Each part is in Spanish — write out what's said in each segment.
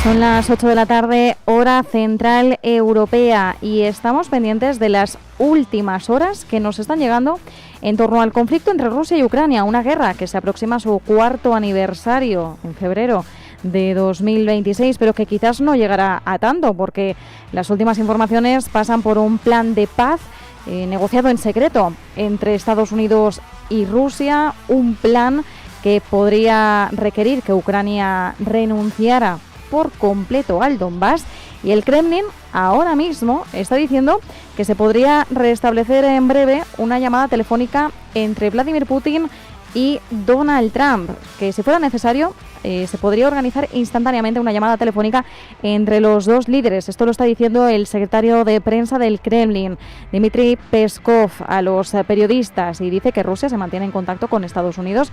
Son las 8 de la tarde, hora central europea, y estamos pendientes de las últimas horas que nos están llegando en torno al conflicto entre Rusia y Ucrania, una guerra que se aproxima a su cuarto aniversario en febrero de 2026, pero que quizás no llegará a tanto, porque las últimas informaciones pasan por un plan de paz negociado en secreto entre Estados Unidos y Rusia, un plan que podría requerir que Ucrania renunciara por completo al Donbass, y el Kremlin ahora mismo está diciendo que se podría restablecer en breve una llamada telefónica entre Vladimir Putin y Donald Trump, que si fuera necesario se podría organizar instantáneamente una llamada telefónica entre los dos líderes. Esto lo está diciendo el secretario de prensa del Kremlin, Dmitry Peskov, a los periodistas, y dice que Rusia se mantiene en contacto con Estados Unidos,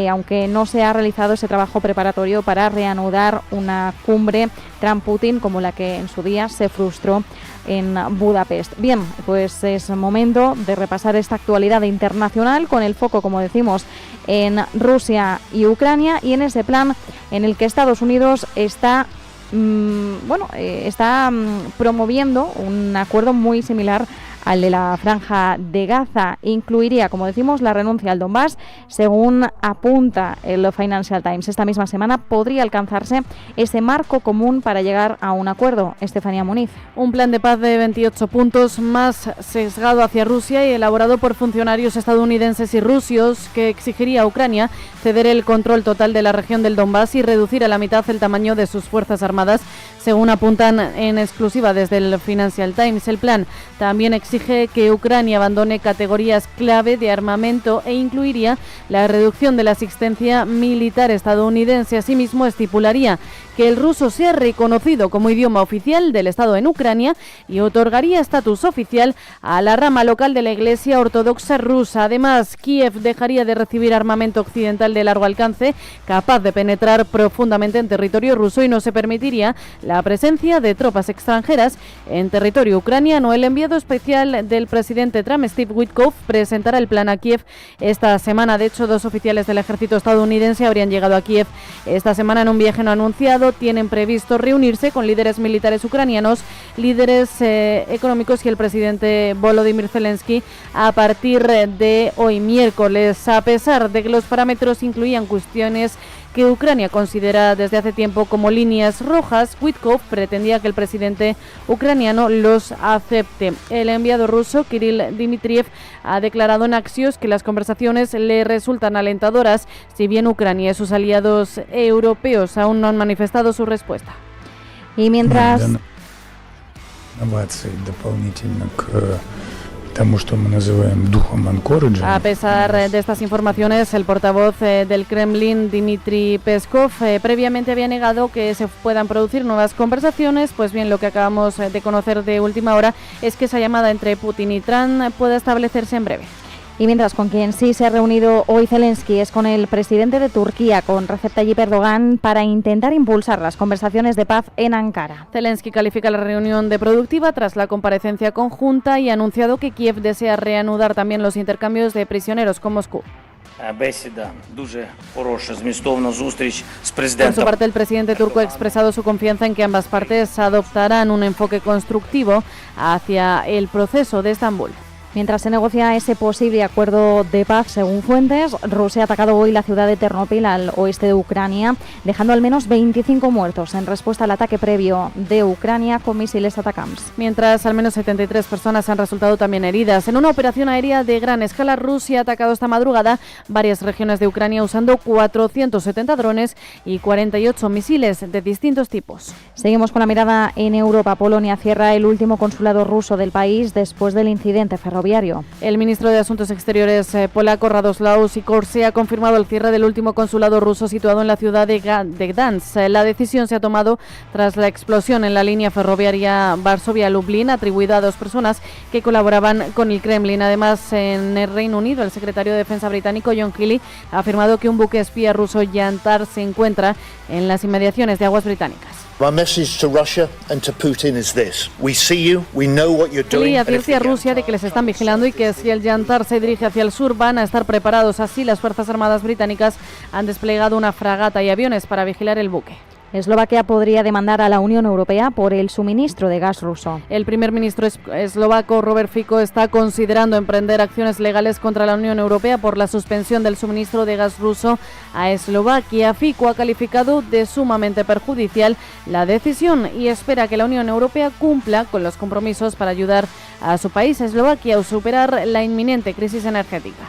aunque no se ha realizado ese trabajo preparatorio para reanudar una cumbre Trump-Putin como la que en su día se frustró en Budapest. Bien, pues es momento de repasar esta actualidad internacional con el foco, como decimos, en Rusia y Ucrania, y en ese plan en el que Estados Unidos está promoviendo un acuerdo muy similar al de la Franja de Gaza. Incluiría, como decimos, la renuncia al Donbass, según apunta el Financial Times. Esta misma semana podría alcanzarse ese marco común para llegar a un acuerdo. Estefanía Muniz. Un plan de paz de 28 puntos, más sesgado hacia Rusia y elaborado por funcionarios estadounidenses y rusos, que exigiría a Ucrania ceder el control total de la región del Donbass y reducir a la mitad el tamaño de sus fuerzas armadas, según apuntan en exclusiva desde el Financial Times. El plan también exige que Ucrania abandone categorías clave de armamento e incluiría la reducción de la asistencia militar estadounidense. Asimismo, estipularía que el ruso sea reconocido como idioma oficial del Estado en Ucrania y otorgaría estatus oficial a la rama local de la Iglesia Ortodoxa rusa. Además, Kiev dejaría de recibir armamento occidental de largo alcance capaz de penetrar profundamente en territorio ruso, y no se permitiría la presencia de tropas extranjeras en territorio ucraniano. El enviado especial del presidente Trump, Steve Witkoff, presentará el plan a Kiev esta semana. De hecho, 2 oficiales del ejército estadounidense habrían llegado a Kiev esta semana en un viaje no anunciado. Tienen previsto reunirse con líderes militares ucranianos, líderes económicos y el presidente Volodymyr Zelensky a partir de hoy miércoles. A pesar de que los parámetros incluían cuestiones que Ucrania considera desde hace tiempo como líneas rojas, Witkoff pretendía que el presidente ucraniano los acepte. El enviado ruso, Kirill Dmitriev, ha declarado en Axios que las conversaciones le resultan alentadoras, si bien Ucrania y sus aliados europeos aún no han manifestado su respuesta. Y mientras... A pesar de estas informaciones, el portavoz del Kremlin, Dmitry Peskov, previamente había negado que se puedan producir nuevas conversaciones. Pues bien, lo que acabamos de conocer de última hora es que esa llamada entre Putin y Trump pueda establecerse en breve. Y mientras, con quien sí se ha reunido hoy Zelensky es con el presidente de Turquía, con Recep Tayyip Erdogan, para intentar impulsar las conversaciones de paz en Ankara. Zelensky califica la reunión de productiva tras la comparecencia conjunta y ha anunciado que Kiev desea reanudar también los intercambios de prisioneros con Moscú. Por su parte, el presidente turco ha expresado su confianza en que ambas partes adoptarán un enfoque constructivo hacia el proceso de Estambul. Mientras se negocia ese posible acuerdo de paz, según fuentes, Rusia ha atacado hoy la ciudad de Ternopil, al oeste de Ucrania, dejando al menos 25 muertos en respuesta al ataque previo de Ucrania con misiles ATACMS. Mientras, al menos 73 personas han resultado también heridas. En una operación aérea de gran escala, Rusia ha atacado esta madrugada varias regiones de Ucrania usando 470 drones y 48 misiles de distintos tipos. Seguimos con la mirada en Europa. Polonia cierra el último consulado ruso del país después del incidente ferroviario. El ministro de Asuntos Exteriores polaco, Radoslaw Sikorski, ha confirmado el cierre del último consulado ruso situado en la ciudad de Gdansk. La decisión se ha tomado tras la explosión en la línea ferroviaria Varsovia-Lublin, atribuida a 2 personas que colaboraban con el Kremlin. Además, en el Reino Unido, el secretario de Defensa británico, John Healey, ha afirmado que un buque espía ruso, Yantar, se encuentra en las inmediaciones de aguas británicas. My message to Russia and to Putin is this: we see you, we know what you're doing. Y advierte a Rusia de que les están vigilando y que si el Yantar se dirige hacia el sur van a estar preparados. Así, las Fuerzas Armadas británicas han desplegado una fragata y aviones para vigilar el buque. Eslovaquia podría demandar a la Unión Europea por el suministro de gas ruso. El primer ministro eslovaco Robert Fico está considerando emprender acciones legales contra la Unión Europea por la suspensión del suministro de gas ruso a Eslovaquia. Fico ha calificado de sumamente perjudicial la decisión y espera que la Unión Europea cumpla con los compromisos para ayudar a su país, Eslovaquia, a superar la inminente crisis energética.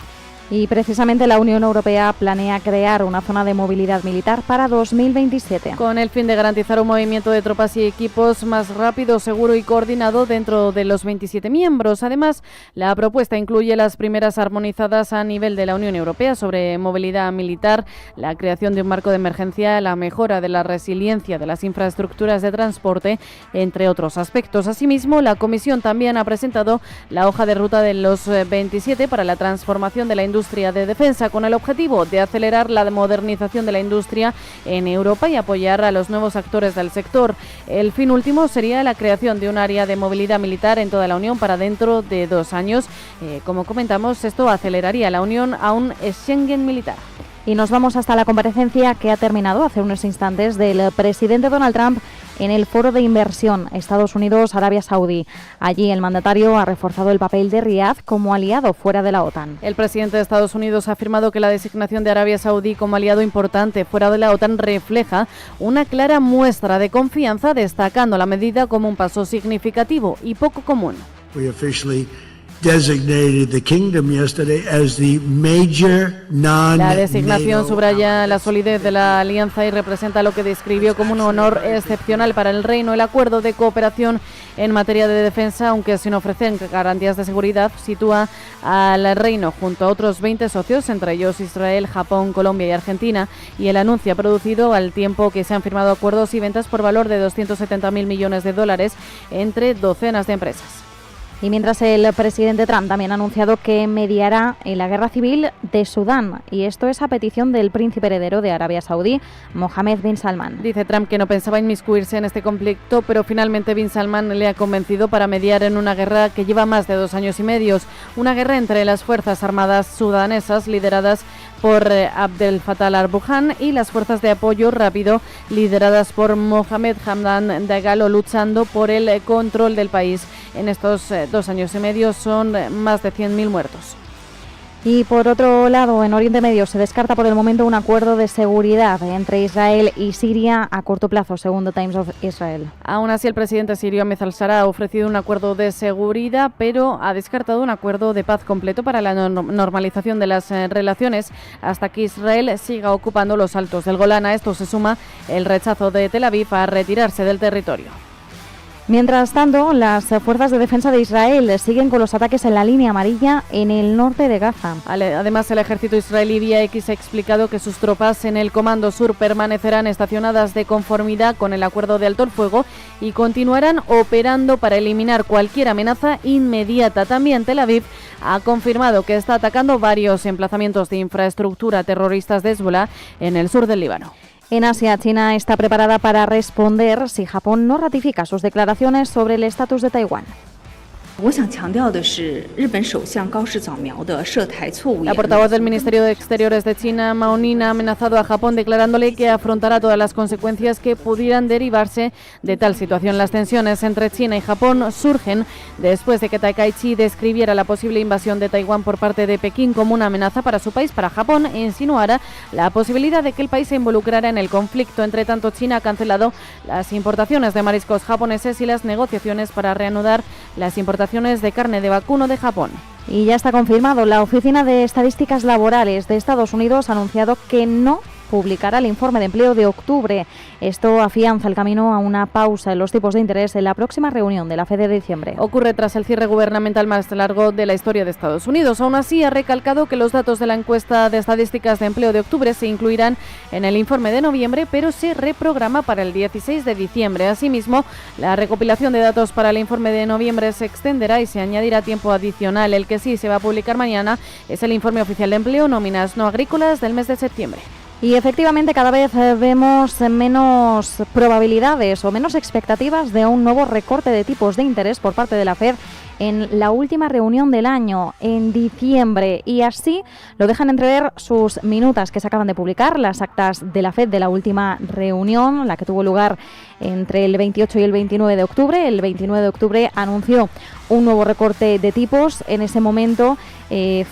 Y precisamente la Unión Europea planea crear una zona de movilidad militar para 2027. Con el fin de garantizar un movimiento de tropas y equipos más rápido, seguro y coordinado dentro de los 27 miembros. Además, la propuesta incluye las primeras armonizadas a nivel de la Unión Europea sobre movilidad militar, la creación de un marco de emergencia, la mejora de la resiliencia de las infraestructuras de transporte, entre otros aspectos. Asimismo, la Comisión también ha presentado la hoja de ruta de los 27 para la transformación de la industria de defensa, con el objetivo de acelerar la modernización de la industria en Europa y apoyar a los nuevos actores del sector. El fin último sería la creación de un área de movilidad militar en toda la Unión para dentro de 2 años. Como comentamos, esto aceleraría la Unión a un Schengen militar. Y nos vamos hasta la comparecencia que ha terminado hace unos instantes del presidente Donald Trump en el Foro de Inversión Estados Unidos-Arabia Saudí. Allí el mandatario ha reforzado el papel de Riad como aliado fuera de la OTAN. El presidente de Estados Unidos ha afirmado que la designación de Arabia Saudí como aliado importante fuera de la OTAN refleja una clara muestra de confianza, destacando la medida como un paso significativo y poco común. La designación subraya la solidez de la alianza y representa lo que describió como un honor excepcional para el Reino. El acuerdo de cooperación en materia de defensa, aunque sin ofrecer garantías de seguridad, sitúa al Reino junto a otros 20 socios, entre ellos Israel, Japón, Colombia y Argentina, y el anuncio ha producido al tiempo que se han firmado acuerdos y ventas por valor de $270.000 millones entre docenas de empresas. Y mientras el presidente Trump también ha anunciado que mediará en la guerra civil de Sudán, y esto es a petición del príncipe heredero de Arabia Saudí, Mohammed bin Salman. Dice Trump que no pensaba inmiscuirse en este conflicto, pero finalmente bin Salman le ha convencido para mediar en una guerra que lleva más de 2 años y medio, una guerra entre las fuerzas armadas sudanesas lideradas por Abdel Fattah al-Burhan y las fuerzas de apoyo rápido lideradas por Mohamed Hamdan Dagalo, luchando por el control del país. En estos 2 años y medio son más de 100.000 muertos. Y por otro lado, en Oriente Medio se descarta por el momento un acuerdo de seguridad entre Israel y Siria a corto plazo, según The Times of Israel. Aún así, el presidente sirio Ahmed al-Shara ha ofrecido un acuerdo de seguridad, pero ha descartado un acuerdo de paz completo para la normalización de las relaciones hasta que Israel siga ocupando los altos del Golán. A esto se suma el rechazo de Tel Aviv a retirarse del territorio. Mientras tanto, las fuerzas de defensa de Israel siguen con los ataques en la línea amarilla en el norte de Gaza. Además, el ejército israelí vía X ha explicado que sus tropas en el Comando Sur permanecerán estacionadas de conformidad con el acuerdo de alto el fuego y continuarán operando para eliminar cualquier amenaza inmediata. También Tel Aviv ha confirmado que está atacando varios emplazamientos de infraestructura terroristas de Hezbollah en el sur del Líbano. En Asia, China está preparada para responder si Japón no ratifica sus declaraciones sobre el estatus de Taiwán. La portavoz del Ministerio de Exteriores de China, Mao Ning, ha amenazado a Japón declarándole que afrontará todas las consecuencias que pudieran derivarse de tal situación. Las tensiones entre China y Japón surgen después de que Takaichi describiera la posible invasión de Taiwán por parte de Pekín como una amenaza para su país, para Japón, e insinuara la posibilidad de que el país se involucrara en el conflicto. Entre tanto, China ha cancelado las importaciones de mariscos japoneses y las negociaciones para reanudar las importaciones de carne de vacuno de Japón. Y ya está confirmado, la Oficina de Estadísticas Laborales de Estados Unidos ha anunciado que no publicará el informe de empleo de octubre. Esto afianza el camino a una pausa en los tipos de interés en la próxima reunión de la FED de diciembre. Ocurre tras el cierre gubernamental más largo de la historia de Estados Unidos. Aún así, ha recalcado que los datos de la encuesta de estadísticas de empleo de octubre se incluirán en el informe de noviembre, pero se reprograma para el 16 de diciembre. Asimismo, la recopilación de datos para el informe de noviembre se extenderá y se añadirá tiempo adicional. El que sí se va a publicar mañana es el informe oficial de empleo, nóminas no agrícolas del mes de septiembre. Y efectivamente cada vez vemos menos probabilidades o menos expectativas de un nuevo recorte de tipos de interés por parte de la FED en la última reunión del año, en diciembre, y así lo dejan entrever sus minutas que se acaban de publicar, las actas de la FED de la última reunión, la que tuvo lugar entre el 28 y el 29 de octubre. El 29 de octubre anunció un nuevo recorte de tipos. En ese momento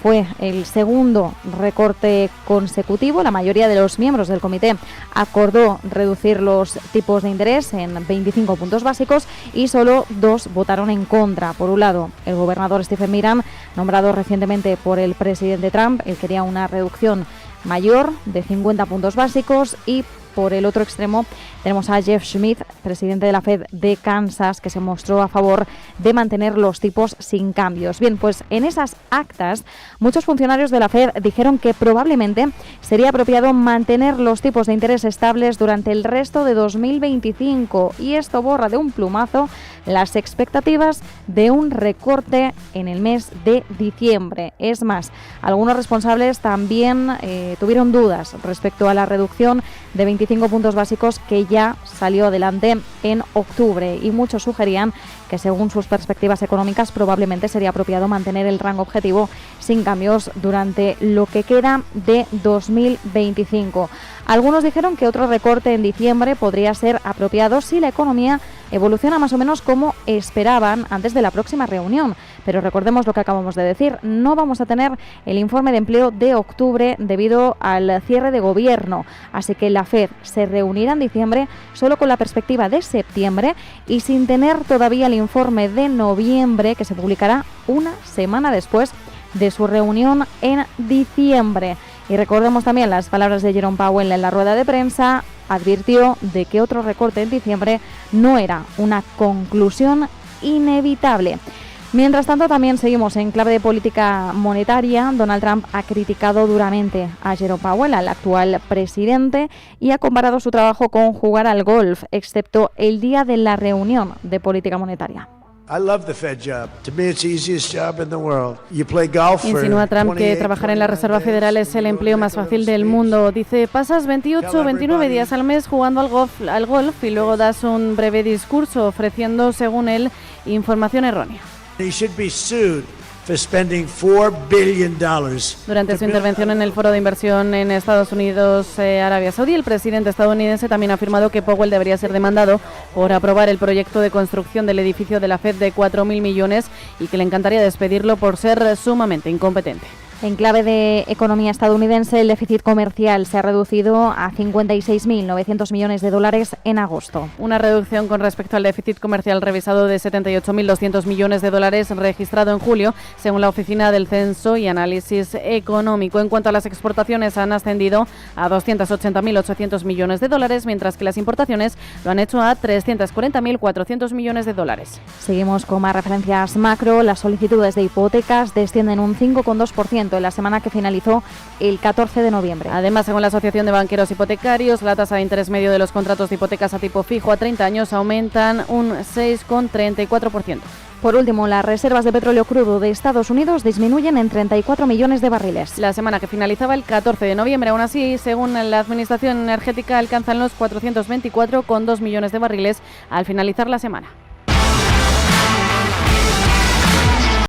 fue el segundo recorte consecutivo. La mayoría de los miembros del comité acordó reducir los tipos de interés en 25 puntos básicos y solo 2 votaron en contra. Por un lado, el gobernador Stephen Miran, nombrado recientemente por el presidente Trump, él quería una reducción mayor de 50 puntos básicos, y por el otro extremo tenemos a Jeff Schmidt, presidente de la Fed de Kansas, que se mostró a favor de mantener los tipos sin cambios. Bien, pues en esas actas muchos funcionarios de la Fed dijeron que probablemente sería apropiado mantener los tipos de interés estables durante el resto de 2025, y esto borra de un plumazo las expectativas de un recorte en el mes de diciembre. Es más, algunos responsables también tuvieron dudas respecto a la reducción de 25 puntos básicos que ya salió adelante en octubre, y muchos sugerían que según sus perspectivas económicas probablemente sería apropiado mantener el rango objetivo sin cambios durante lo que queda de 2025. Algunos dijeron que otro recorte en diciembre podría ser apropiado si la economía evoluciona más o menos como esperaban antes de la próxima reunión. Pero recordemos lo que acabamos de decir, no vamos a tener el informe de empleo de octubre debido al cierre de gobierno. Así que la FED se reunirá en diciembre solo con la perspectiva de septiembre y sin tener todavía el informe de noviembre, que se publicará una semana después de su reunión en diciembre. Y recordemos también las palabras de Jerome Powell en la rueda de prensa. Advirtió de que otro recorte en diciembre no era una conclusión inevitable. Mientras tanto, también seguimos en clave de política monetaria. Donald Trump ha criticado duramente a Jerome Powell, al actual presidente, y ha comparado su trabajo con jugar al golf, excepto el día de la reunión de política monetaria. Insinúa Trump que trabajar en la Reserva Federal es el empleo más fácil del mundo. Dice, pasas 28 o 29 días al mes jugando al golf y luego das un breve discurso ofreciendo, según él, información errónea. Durante su intervención en el foro de inversión en Estados Unidos, Arabia Saudí, el presidente estadounidense también ha afirmado que Powell debería ser demandado por aprobar el proyecto de construcción del edificio de la FED de 4.000 millones y que le encantaría despedirlo por ser sumamente incompetente. En clave de economía estadounidense, el déficit comercial se ha reducido a 56.900 millones de dólares en agosto. Una reducción con respecto al déficit comercial revisado de 78.200 millones de dólares registrado en julio, según la Oficina del Censo y Análisis Económico. En cuanto a las exportaciones, han ascendido a 280.800 millones de dólares, mientras que las importaciones lo han hecho a 340.400 millones de dólares. Seguimos con más referencias macro. Las solicitudes de hipotecas descienden un 5,2% en la semana que finalizó el 14 de noviembre. Además, según la Asociación de Banqueros Hipotecarios, la tasa de interés medio de los contratos de hipotecas a tipo fijo a 30 años aumentan un 6,34%. Por último, las reservas de petróleo crudo de Estados Unidos disminuyen en 34 millones de barriles. La semana que finalizaba el 14 de noviembre, aún así, según la Administración Energética, alcanzan los 424,2 millones de barriles al finalizar la semana.